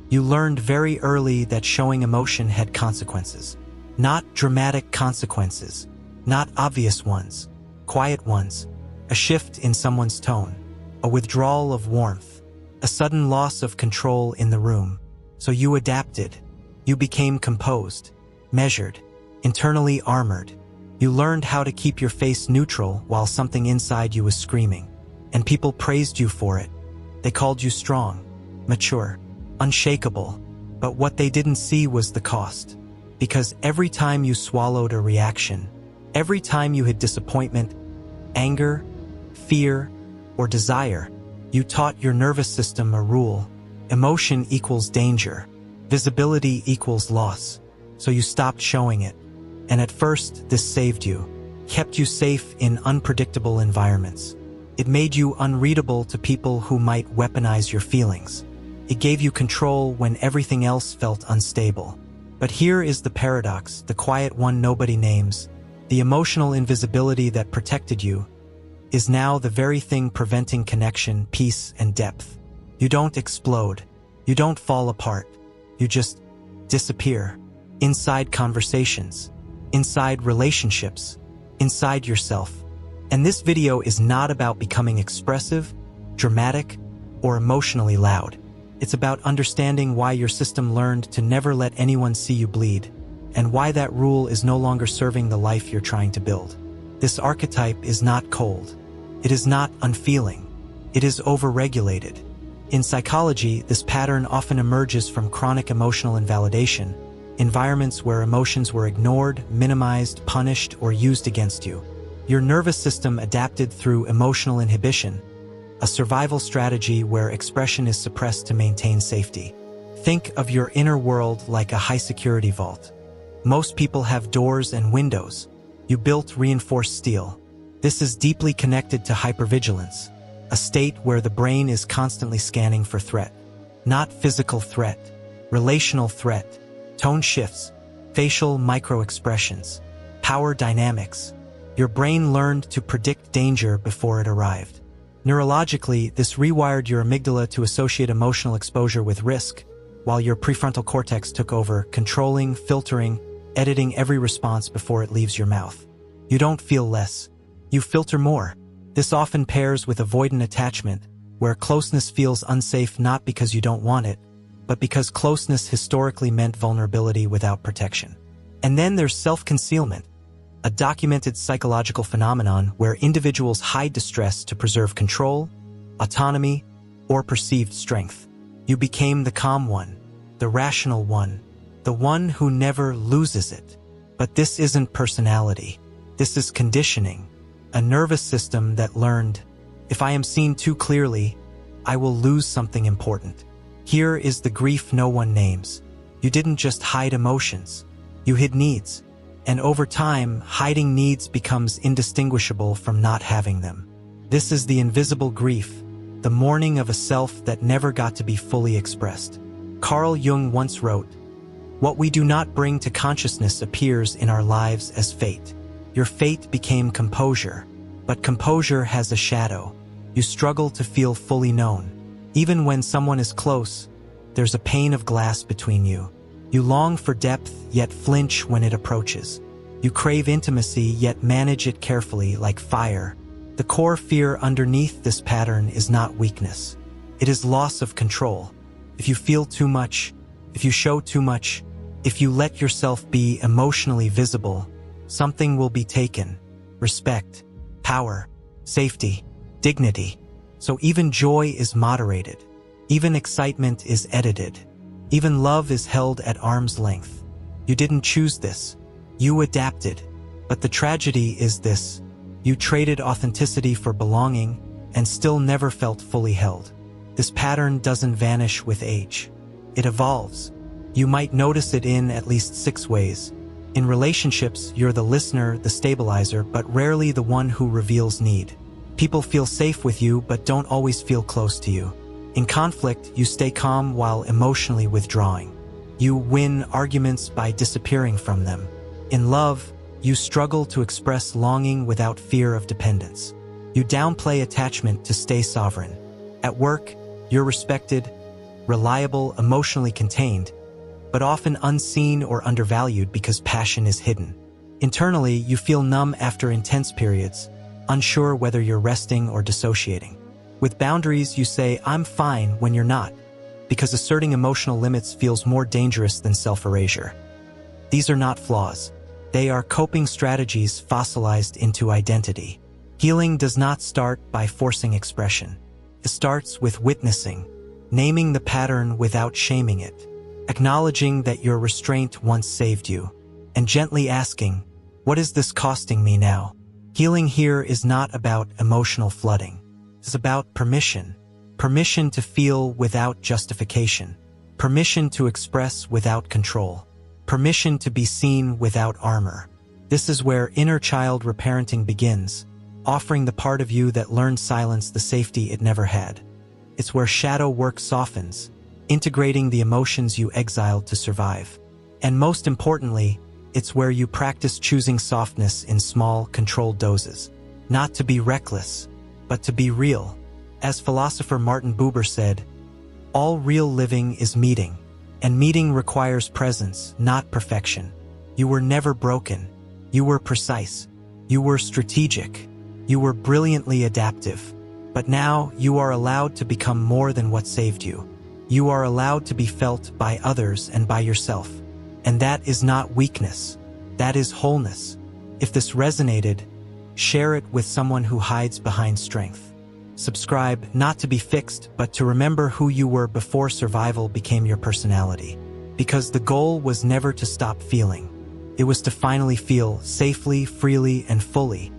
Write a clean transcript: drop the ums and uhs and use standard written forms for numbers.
You learned very early that showing emotion had consequences. Not dramatic consequences, not obvious ones, quiet ones, a shift in someone's tone, a withdrawal of warmth, a sudden loss of control in the room. So you adapted. You became composed, measured, internally armored. You learned how to keep your face neutral while something inside you was screaming. And people praised you for it. They called you strong, mature, unshakable. But what they didn't see was the cost. Because every time you swallowed a reaction, every time you had disappointment, anger, fear, or desire, you taught your nervous system a rule. Emotion equals danger. Visibility equals loss. So you stopped showing it. And at first, this saved you, kept you safe in unpredictable environments. It made you unreadable to people who might weaponize your feelings. It gave you control when everything else felt unstable. But here is the paradox, the quiet one nobody names. The emotional invisibility that protected you is now the very thing preventing connection, peace, and depth. You don't explode. You don't fall apart. You just disappear. Inside conversations, inside relationships, inside yourself. And this video is not about becoming expressive, dramatic, or emotionally loud. It's about understanding why your system learned to never let anyone see you bleed, and why that rule is no longer serving the life you're trying to build. This archetype is not cold. It is not unfeeling. It is overregulated. In psychology, this pattern often emerges from chronic emotional invalidation, environments where emotions were ignored, minimized, punished, or used against you. Your nervous system adapted through emotional inhibition, a survival strategy where expression is suppressed to maintain safety. Think of your inner world like a high-security vault. Most people have doors and windows. You built reinforced steel. This is deeply connected to hypervigilance, a state where the brain is constantly scanning for threat. Not physical threat, relational threat, tone shifts, facial micro-expressions, power dynamics. Your brain learned to predict danger before it arrived. Neurologically, this rewired your amygdala to associate emotional exposure with risk, while your prefrontal cortex took over, controlling, filtering, editing every response before it leaves your mouth. You don't feel less. You filter more. This often pairs with avoidant attachment, where closeness feels unsafe not because you don't want it, but because closeness historically meant vulnerability without protection. And then there's self-concealment, a documented psychological phenomenon where individuals hide distress to preserve control, autonomy, or perceived strength. You became the calm one, the rational one, the one who never loses it. But this isn't personality. This is conditioning, a nervous system that learned, if I am seen too clearly, I will lose something important. Here is the grief no one names. You didn't just hide emotions. You hid needs. And over time, hiding needs becomes indistinguishable from not having them. This is the invisible grief, the mourning of a self that never got to be fully expressed. Carl Jung once wrote, "What we do not bring to consciousness appears in our lives as fate." Your fate became composure, but composure has a shadow. You struggle to feel fully known. Even when someone is close, there's a pane of glass between you. You long for depth, yet flinch when it approaches. You crave intimacy, yet manage it carefully, like fire. The core fear underneath this pattern is not weakness. It is loss of control. If you feel too much, if you show too much, if you let yourself be emotionally visible, something will be taken. Respect, power, safety, dignity. So even joy is moderated. Even excitement is edited. Even love is held at arm's length. You didn't choose this. You adapted. But the tragedy is this. You traded authenticity for belonging and still never felt fully held. This pattern doesn't vanish with age. It evolves. You might notice it in at least 6 ways. In relationships, you're the listener, the stabilizer, but rarely the one who reveals need. People feel safe with you but don't always feel close to you. In conflict, you stay calm while emotionally withdrawing. You win arguments by disappearing from them. In love, you struggle to express longing without fear of dependence. You downplay attachment to stay sovereign. At work, you're respected, reliable, emotionally contained, but often unseen or undervalued because passion is hidden. Internally, you feel numb after intense periods, unsure whether you're resting or dissociating. With boundaries, you say, "I'm fine," when you're not, because asserting emotional limits feels more dangerous than self-erasure. These are not flaws. They are coping strategies fossilized into identity. Healing does not start by forcing expression. It starts with witnessing, naming the pattern without shaming it, acknowledging that your restraint once saved you, and gently asking, "What is this costing me now?" Healing here is not about emotional flooding. It's about permission. Permission to feel without justification. Permission to express without control. Permission to be seen without armor. This is where inner child reparenting begins, offering the part of you that learned silence the safety it never had. It's where shadow work softens, integrating the emotions you exiled to survive. And most importantly, it's where you practice choosing softness in small, controlled doses. Not to be reckless, but to be real. As philosopher Martin Buber said, "All real living is meeting, and meeting requires presence, not perfection." You were never broken. You were precise. You were strategic. You were brilliantly adaptive. But now you are allowed to become more than what saved you. You are allowed to be felt by others and by yourself. And that is not weakness. That is wholeness. If this resonated, share it with someone who hides behind strength. Subscribe, not to be fixed, but to remember who you were before survival became your personality. Because the goal was never to stop feeling. It was to finally feel safely, freely, and fully,